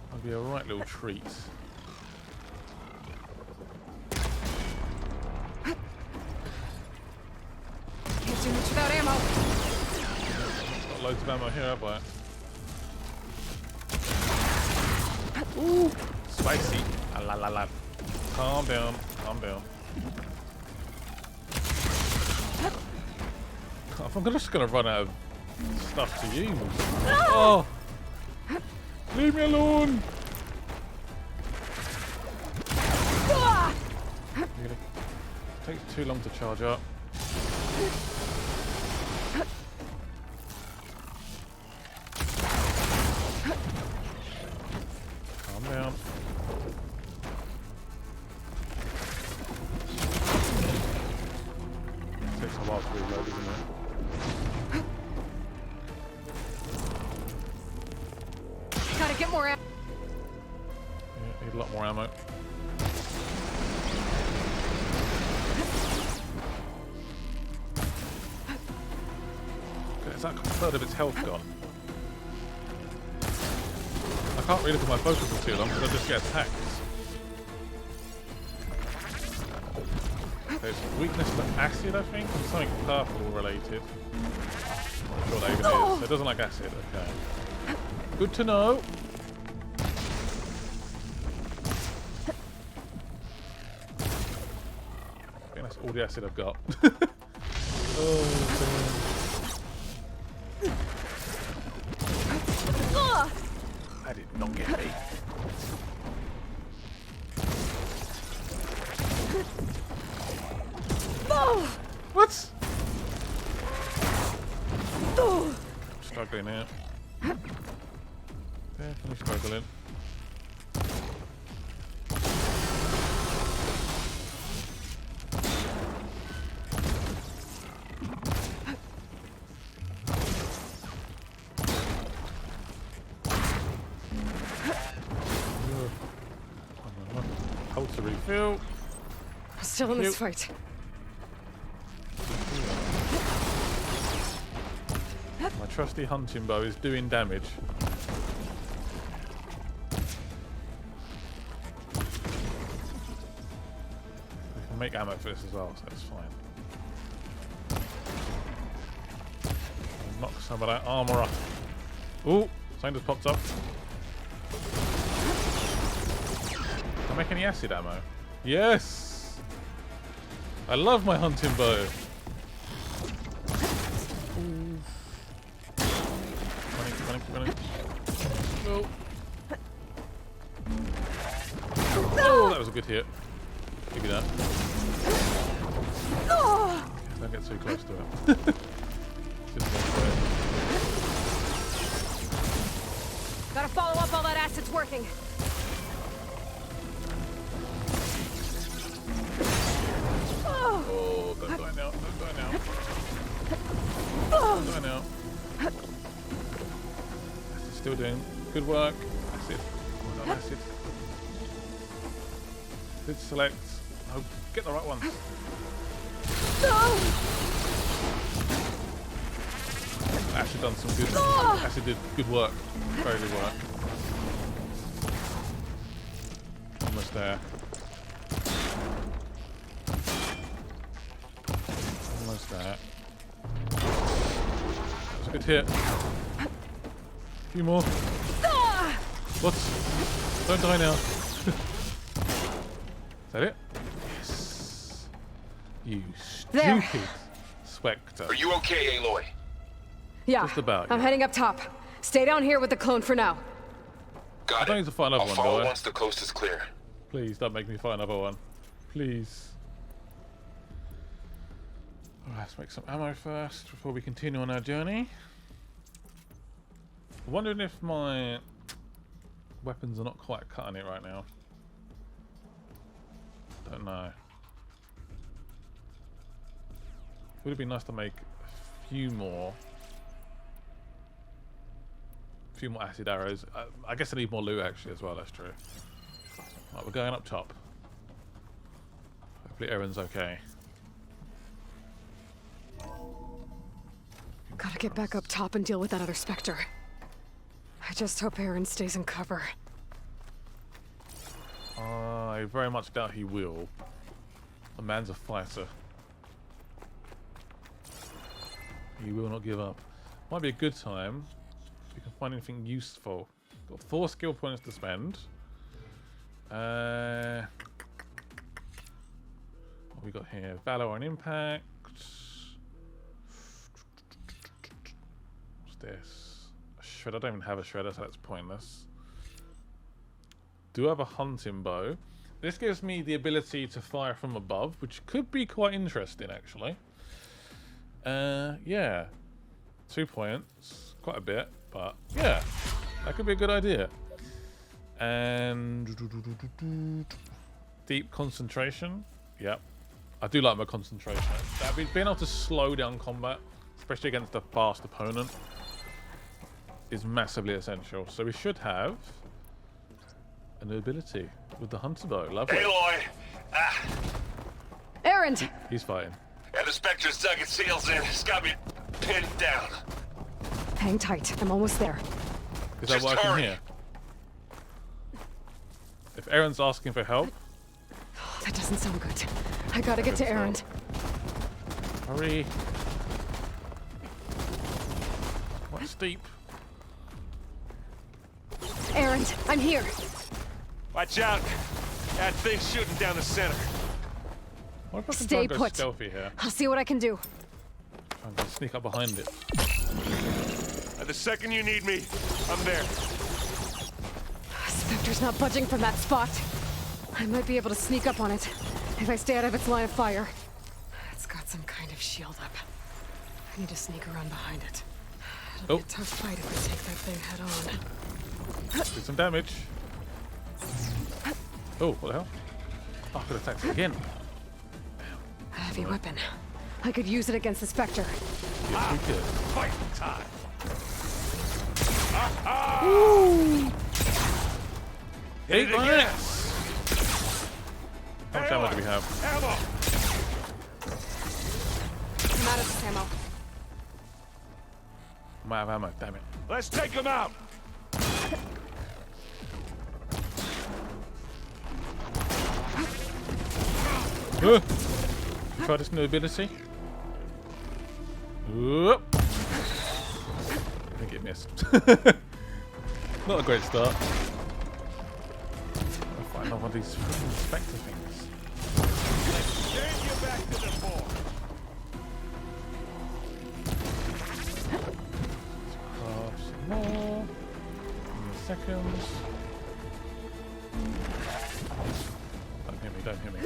That'd be a right little treat. Can't do much without ammo. Got loads of ammo here, have I? Ooh, spicy. La la la. Calm down. Calm down. I'm just gonna run out of stuff to use. Oh! Leave me alone! Really? It takes too long to charge up. Calm down. It takes a while to reload, doesn't it? ammo. Okay, is that a third of its health gone? I can't really put my focus for too long because I just get attacked. Okay, it's weakness to acid, I think, and something purple related. Not sure what that even is. So it doesn't like acid, okay. Good to know. I think that's all the acid I've got. Oh, that did not get me. What? I'm struggling here. Definitely struggling. Hold to refill. We're still in this fight. My trusty hunting bow is doing damage. We can make ammo for this as well, so that's fine. Knock some of that armor off. Ooh, something just popped up. Can I make any acid ammo? Yes! I love my hunting bow. Running. Oh. Oh, that was a good hit. Give me that. Don't get too close to it. Just one way. Gotta follow up while that acid's working. Oh, don't die now. Don't die now. Don't die now. Still doing good work. Acid. Well done, acid. Good select. Oh, get the right ones. Acid done some good. Acid did good work. Very good work. Almost there. Almost there. That was a good hit. A few more. What? Don't die now. Is that it? Yes. You stupid Spectre. Are you okay, Aloy? Yeah. Just about. I'm heading up top. Stay down here with the clone for now. Got I don't need to fight another one, follow do I? once the coast is clear. Please don't make me fight another one. Please. Alright, let's make some ammo first before we continue on our journey. I'm wondering if my weapons are not quite cutting it right now. Don't know. Would it be nice to make a few more acid arrows? I guess I need more loot actually as well, that's true. Right, we're going up top. Hopefully Erin's okay. Gotta get back up top and deal with that other Spectre. I just hope Aaron stays in cover. I very much doubt he will. The man's a fighter. He will not give up. Might be a good time if we can find anything useful. Got 4 skill points to spend. What we got here? Valor and impact. What's this? A shredder. I don't even have a shredder, so that's pointless. Do have a hunting bow. This gives me the ability to fire from above, which could be quite interesting actually. Yeah. 2 points. Quite a bit, but yeah. That could be a good idea. And deep concentration. Yep. I do like my concentration. Being able to slow down combat, especially against a fast opponent, is massively essential. So we should have an ability. with the hunter bow. Lovely. Aloy! Erend! He's fighting. Yeah, the Spectre's dug its heels in. It's got me pinned down. Hang tight. I'm almost there. Is that what I can hear? If Aaron's asking for help... Oh, that doesn't sound good. I gotta get to Erend. Hurry. Quite steep. Erend, I'm here. Watch out. That thing's shooting down the center. What if I can Stay try and go put. stealthy here? I'll see what I can do. I'm gonna sneak up behind it. The second you need me, I'm there. Spectre's not budging from that spot. I might be able to sneak up on it if I stay out of its line of fire. It's got some kind of shield up. I need to sneak around behind it. It'll be a tough fight if we take that thing head on. Do some damage. Oh, what the hell? Oh, I could attack it again. A heavy weapon. I could use it against the Spectre. Yes, we could. Fight time. Ooh. Eight minutes. How much ammo do we have? Ammo. I'm out of this ammo. I'm out of ammo, damn it. Let's take him out. Try this new ability. Whoop. I think it missed. Not a great start. I'll find another one of these Spectre things. Take you back to the fort. Craft some more. In seconds. Don't hear me, don't hear me.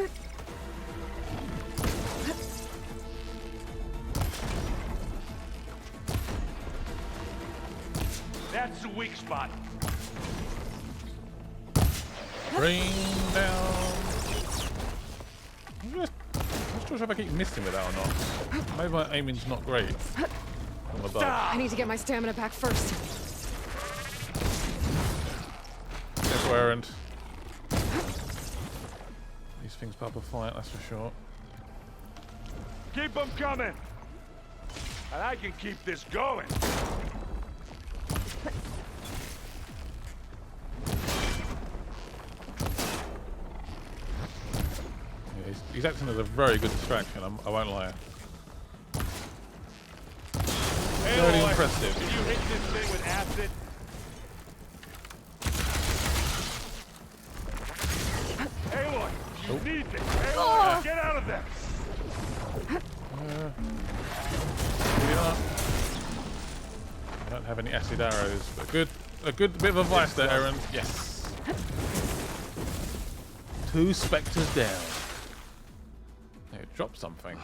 That's the weak spot. Bring down. I'm not sure if I keep missing with that or not. Maybe my aiming's not great. From above. I need to get my stamina back first. Careful, Erend. These things pop a fight, that's for sure. Keep them coming. And I can keep this going. Yeah, he's acting as a very good distraction, I won't lie. Very Aloy, impressive. Can you hit this thing with acid? Aloy, you need this. Aloy, get out of there. I don't have any acid arrows, but a good bit of advice there, Erend. Yes. 2 Spectres down. Hey, drop something.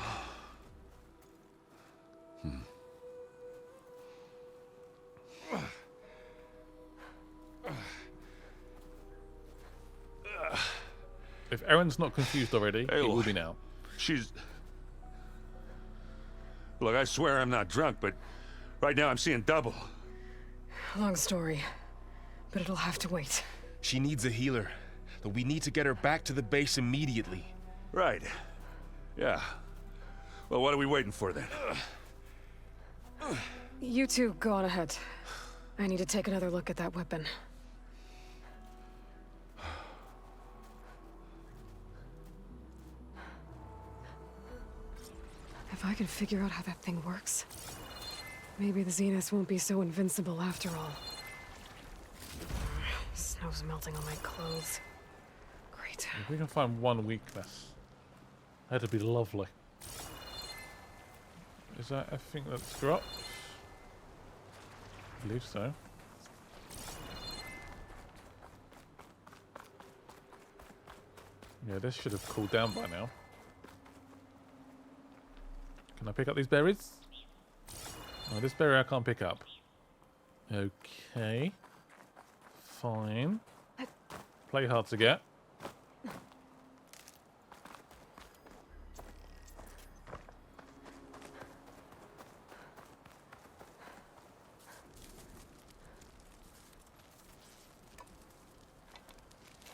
If Erend's not confused already, he will be now. She's... Look, I swear I'm not drunk, but right now I'm seeing double. Long story, but it'll have to wait. She needs a healer, but we need to get her back to the base immediately. Right. Yeah. Well, what are we waiting for then? You two go on ahead. I need to take another look at that weapon. If I can figure out how that thing works, maybe the Zenith won't be so invincible after all. Snow's melting on my clothes. Great. If we can find one weakness, that'd be lovely. Is that everything that's dropped? I believe so. Yeah, this should have cooled down by now. Can I pick up these berries? Oh, this berry I can't pick up. Okay. Fine. Play hard to get.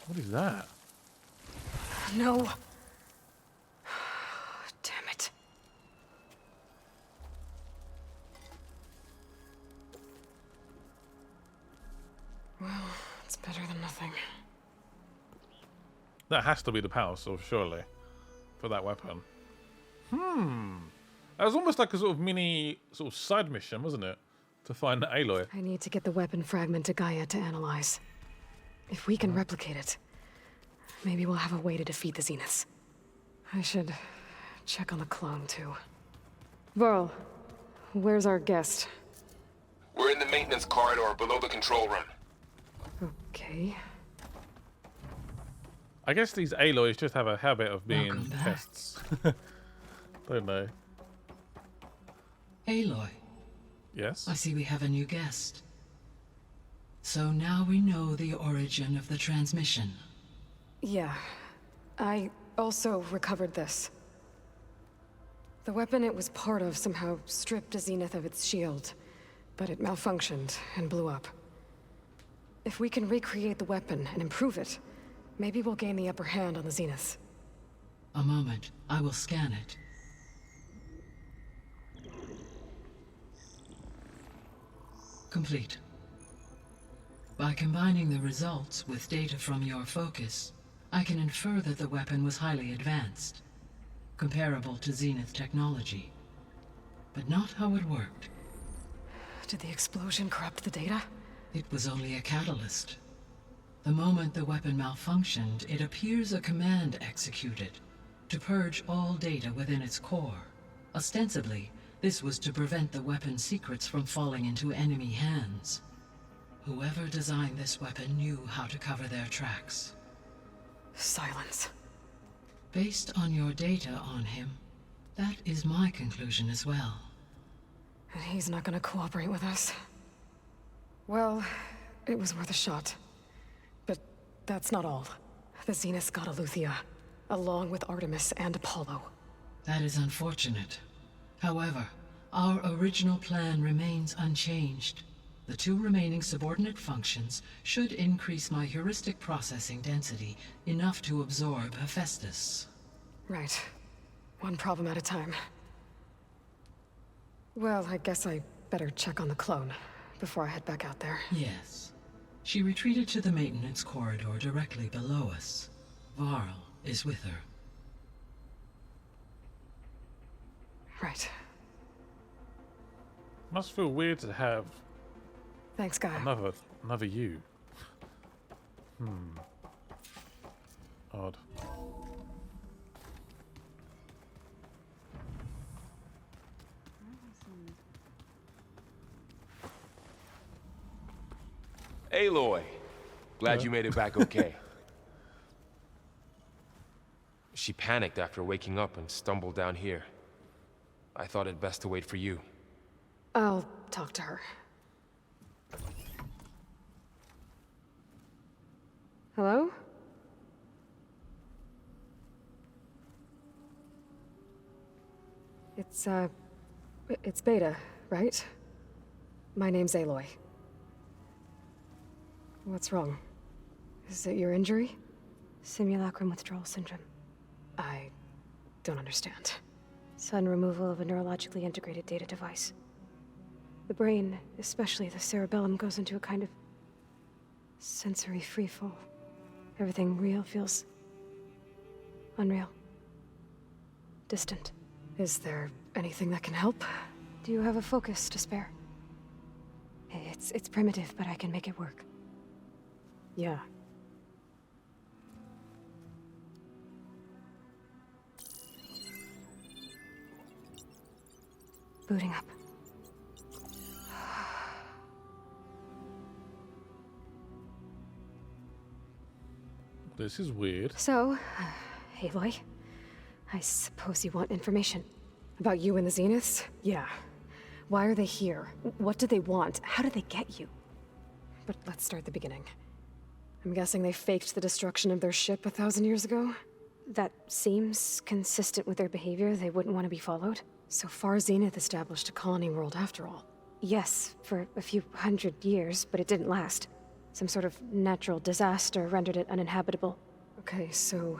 What is that? No. Damn it. Well, it's better than nothing. That has to be the power source, surely, for that weapon. That was almost like a sort of mini side mission, wasn't it? To find the Aloy. I need to get the weapon fragment to Gaia to analyze. If we can replicate it, maybe we'll have a way to defeat the Zeniths. I should check on the clone, too. Varl, where's our guest? We're in the maintenance corridor below the control room. Okay. I guess these Aloys just have a habit of being pests. Don't know. Aloy. Yes? I see we have a new guest. So now we know the origin of the transmission. Yeah. I also recovered this. The weapon it was part of somehow stripped a Zenith of its shield, but it malfunctioned and blew up. If we can recreate the weapon and improve it, maybe we'll gain the upper hand on the Zeniths. A moment. I will scan it. Complete. By combining the results with data from your focus, I can infer that the weapon was highly advanced, comparable to Zenith technology, but not how it worked. Did the explosion corrupt the data? It was only a catalyst. The moment the weapon malfunctioned, it appears a command executed to purge all data within its core. Ostensibly, this was to prevent the weapon's secrets from falling into enemy hands. Whoever designed this weapon knew how to cover their tracks. Silence. Based on your data on him, that is my conclusion as well. And he's not gonna cooperate with us. Well, it was worth a shot. But that's not all. The Zeniths got Aletheia, along with Artemis and Apollo. That is unfortunate. However, our original plan remains unchanged. The two remaining subordinate functions should increase my heuristic processing density enough to absorb Hephaestus. Right. One problem at a time. Well, I guess I better check on the clone before I head back out there. Yes. She retreated to the maintenance corridor directly below us. Varl is with her. Right. Must feel weird to have Thanks, Gaia. another you. Odd. Aloy, glad you made it back okay. She panicked after waking up and stumbled down here. I thought it best to wait for you. I'll talk to her. Hello? It's Beta, right? My name's Aloy. What's wrong? Is it your injury? Simulacrum withdrawal syndrome. I don't understand. Sudden removal of a neurologically integrated data device. The brain, especially the cerebellum, goes into a kind of sensory freefall. Everything real feels unreal. Distant. Is there anything that can help? Do you have a focus to spare? It's primitive, but I can make it work. Yeah. Booting up. This is weird. So, Aloy, I suppose you want information. About you and the Zeniths? Yeah. Why are they here? What do they want? How did they get you? But let's start at the beginning. I'm guessing they faked the destruction of their ship 1,000 years ago? That seems consistent with their behavior. They wouldn't want to be followed. So far, Zenith established a colony world after all. Yes, for a few hundred years, but it didn't last. Some sort of natural disaster rendered it uninhabitable. Okay, so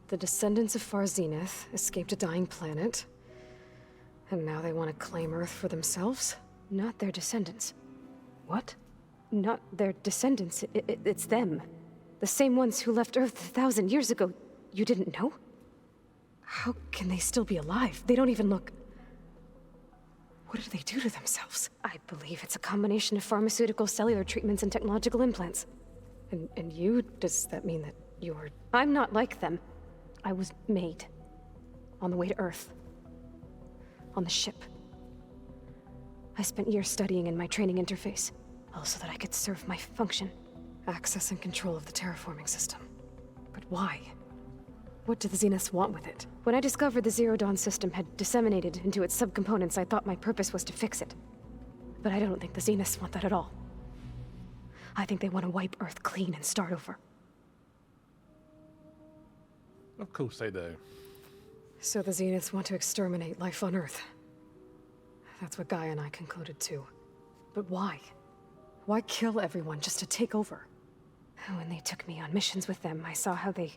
the descendants of Far Zenith escaped a dying planet, and now they want to claim Earth for themselves? Not their descendants. What? Not their descendants. It's them. The same ones who left Earth 1,000 years ago. You didn't know? How can they still be alive? They don't even look... What did they do to themselves? I believe it's a combination of pharmaceutical, cellular treatments, and technological implants. And you? Does that mean that you're... I'm not like them. I was made. On the way to Earth. On the ship. I spent years studying in my training interface, all so that I could serve my function. Access and control of the terraforming system. But why? What do the Zeniths want with it? When I discovered the Zero Dawn system had disseminated into its subcomponents, I thought my purpose was to fix it. But I don't think the Zeniths want that at all. I think they want to wipe Earth clean and start over. Of course they do. So the Zeniths want to exterminate life on Earth. That's what Gaia and I concluded too. But why? Why kill everyone just to take over? When they took me on missions with them, I saw how they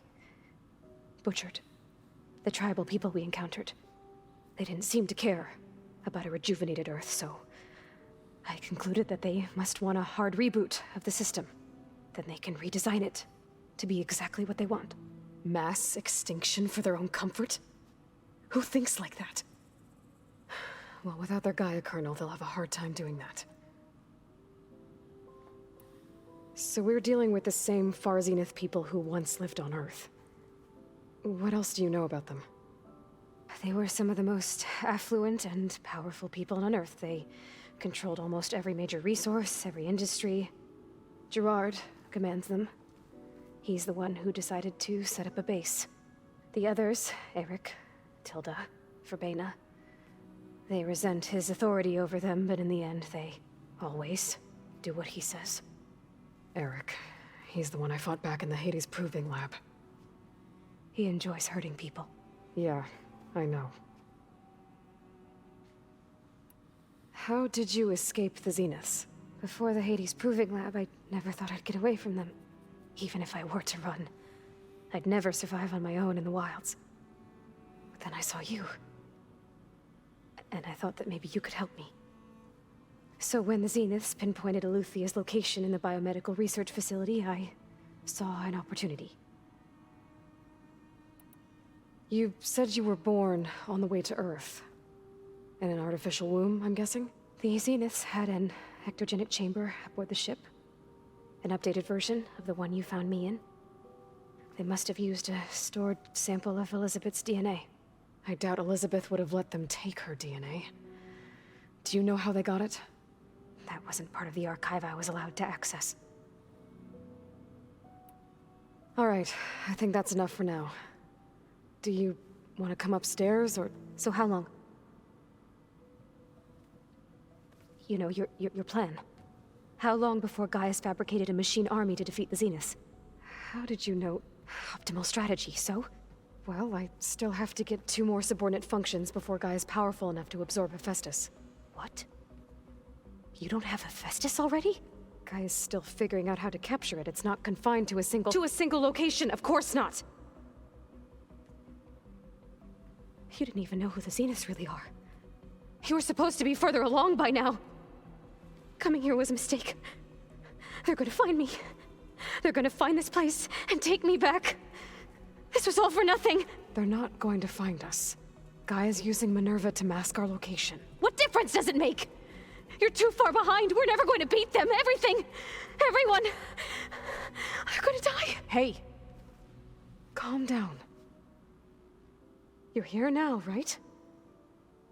butchered the tribal people we encountered. They didn't seem to care about a rejuvenated Earth, so I concluded that they must want a hard reboot of the system. Then they can redesign it to be exactly what they want. Mass extinction for their own comfort? Who thinks like that? Well, without their Gaia kernel, they'll have a hard time doing that. So we're dealing with the same Far Zenith people who once lived on Earth. What else do you know about them? They were some of the most affluent and powerful people on Earth. They controlled almost every major resource, every industry. Gerard commands them. He's the one who decided to set up a base. The others, Eric, Tilda, Verbena, they resent his authority over them, but in the end, they always do what he says. Eric, he's the one I fought back in the Hades Proving Lab. He enjoys hurting people. Yeah, I know. How did you escape the Zeniths? Before the Hades Proving Lab, I never thought I'd get away from them. Even if I were to run, I'd never survive on my own in the wilds. But then I saw you. And I thought that maybe you could help me. So when the Zeniths pinpointed Eluthia's location in the biomedical research facility, I saw an opportunity. You said you were born on the way to Earth. In an artificial womb, I'm guessing? The Zeniths had an ectogenic chamber aboard the ship. An updated version of the one you found me in. They must have used a stored sample of Elizabeth's DNA. I doubt Elizabeth would have let them take her DNA. Do you know how they got it? That wasn't part of the archive I was allowed to access. All right, I think that's enough for now. Do you want to come upstairs, or... So how long? You know, your plan. How long before Gaia's fabricated a machine army to defeat the Zeniths? How did you know? Optimal strategy, so? Well, I still have to get 2 more subordinate functions before Gaia's powerful enough to absorb Hephaestus. What? You don't have Hephaestus already? Gaia's still figuring out how to capture it. It's not confined to a single... To a single location, of course not! You didn't even know who the Zeniths really are. You were supposed to be further along by now. Coming here was a mistake. They're gonna find me. They're gonna find this place and take me back. This was all for nothing. They're not going to find us. Gaia's using Minerva to mask our location. What difference does it make? You're too far behind. We're never going to beat them. Everything, everyone, are gonna die. Hey, calm down. You're here now, right?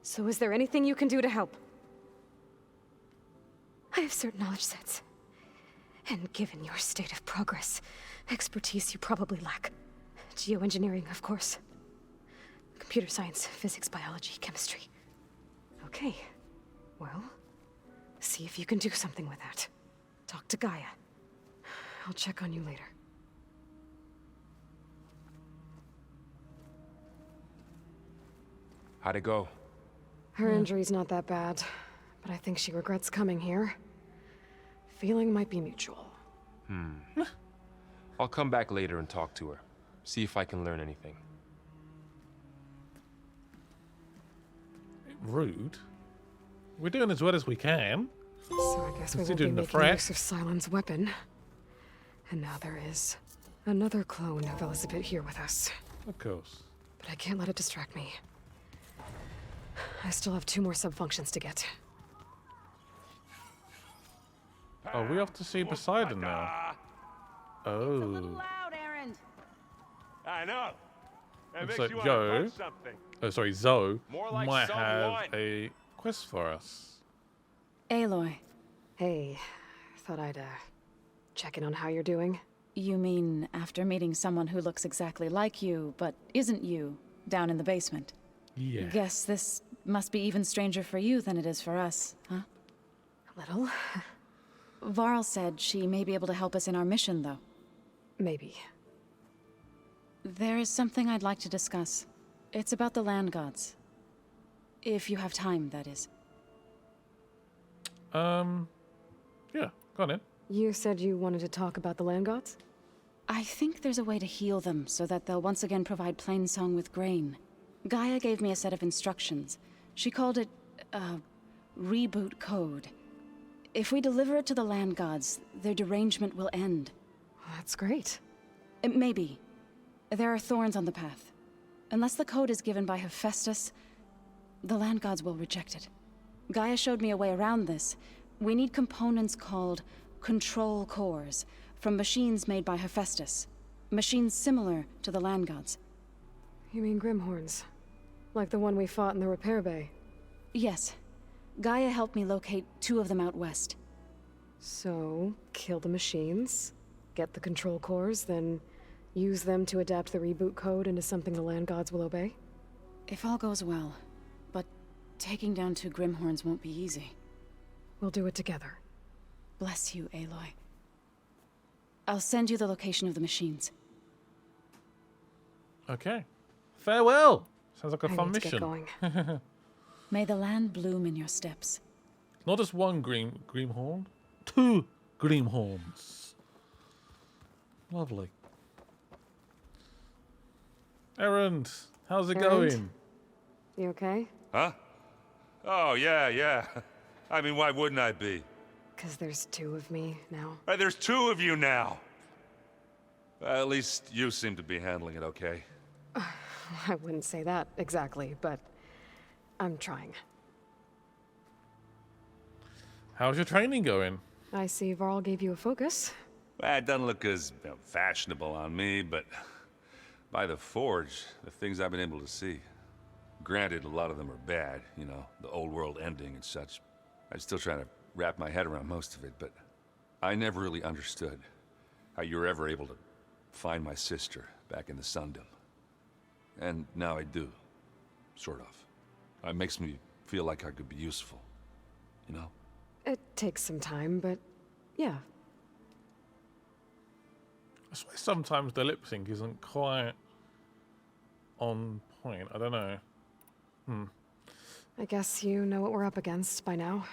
So is there anything you can do to help? I have certain knowledge sets. And given your state of progress, expertise you probably lack. Geoengineering, of course. Computer science, physics, biology, chemistry. Okay. Well, see if you can do something with that. Talk to Gaia. I'll check on you later. How'd it go? Her injury's not that bad, but I think she regrets coming here. Feeling might be mutual. I'll come back later and talk to her. see if I can learn anything. Rude. We're doing as well as we can. So I guess we won't be making use of Cylon's weapon. And now there is another clone of Elizabeth here with us. Of course. But I can't let it distract me. I still have 2 more sub-functions to get. Oh, we off to see Poseidon now. Oh. Loud, Erend. I know. That Looks makes like you wanna punch Joe. something. Oh, sorry, Zoe More like might someone. have a quest for us. Aloy. Hey, thought I'd check in on how you're doing. You mean after meeting someone who looks exactly like you, but isn't you, down in the basement? Yeah. Guess this must be even stranger for you than it is for us, huh? A little. Varl said she may be able to help us in our mission, though. Maybe. There is something I'd like to discuss. It's about the land gods. If you have time, that is. Yeah, go on in. You said you wanted to talk about the land gods? I think there's a way to heal them so that they'll once again provide Plainsong with grain. Gaia gave me a set of instructions. She called it, reboot code. If we deliver it to the land gods, their derangement will end. That's great. Maybe. There are thorns on the path. Unless the code is given by Hephaestus, the land gods will reject it. Gaia showed me a way around this. We need components called control cores from machines made by Hephaestus. Machines similar to the land gods. You mean Grimhorns? Like the one we fought in the repair bay? Yes. Gaia helped me locate 2 of them out west. So, kill the machines, get the control cores, then use them to adapt the reboot code into something the land gods will obey? If all goes well. But taking down 2 Grimhorns won't be easy. We'll do it together. Bless you, Aloy. I'll send you the location of the machines. Okay. Farewell. Sounds like a fun need to mission. get going. May the land bloom in your steps. Not just one Grimhorn, 2 Grimhorns. Lovely. Erend, how's it going? You okay? Huh? Oh, yeah. I mean, why wouldn't I be? Because there's 2 of me now. There's 2 of you now. At least you seem to be handling it okay. I wouldn't say that exactly, but I'm trying. How's your training going? I see Varl gave you a focus. Well, it doesn't look as fashionable on me, but by the Forge, the things I've been able to see. Granted, a lot of them are bad, you know, the old world ending and such. I'm still trying to wrap my head around most of it, but I never really understood how you were ever able to find my sister back in the Sundom. And now I do, sort of. It makes me feel like I could be useful, you know? It takes some time, but yeah. I swear sometimes the lip sync isn't quite on point. I don't know. I guess you know what we're up against by now.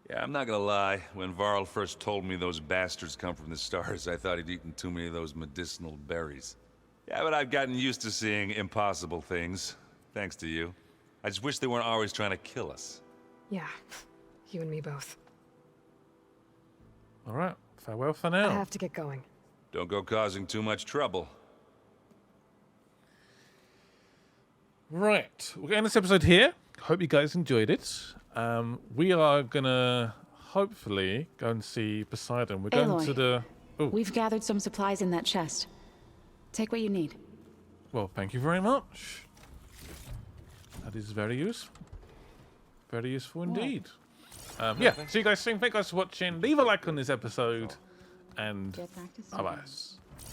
Yeah, I'm not gonna lie. When Varl first told me those bastards come from the stars, I thought he'd eaten too many of those medicinal berries. Yeah, but I've gotten used to seeing impossible things, thanks to you. I just wish they weren't always trying to kill us. Yeah, you and me both. All right, farewell for now. I have to get going. Don't go causing too much trouble. Right, we're getting this episode here. Hope you guys enjoyed it. We are gonna hopefully go and see Poseidon. We're going Aloy, to the. Oh, We've gathered some supplies in that chest. Take what you need. well, thank you very much. That is very useful. Very useful indeed. Yeah, see you guys soon. Thank you guys for watching. Leave a like on this episode, and bye-bye.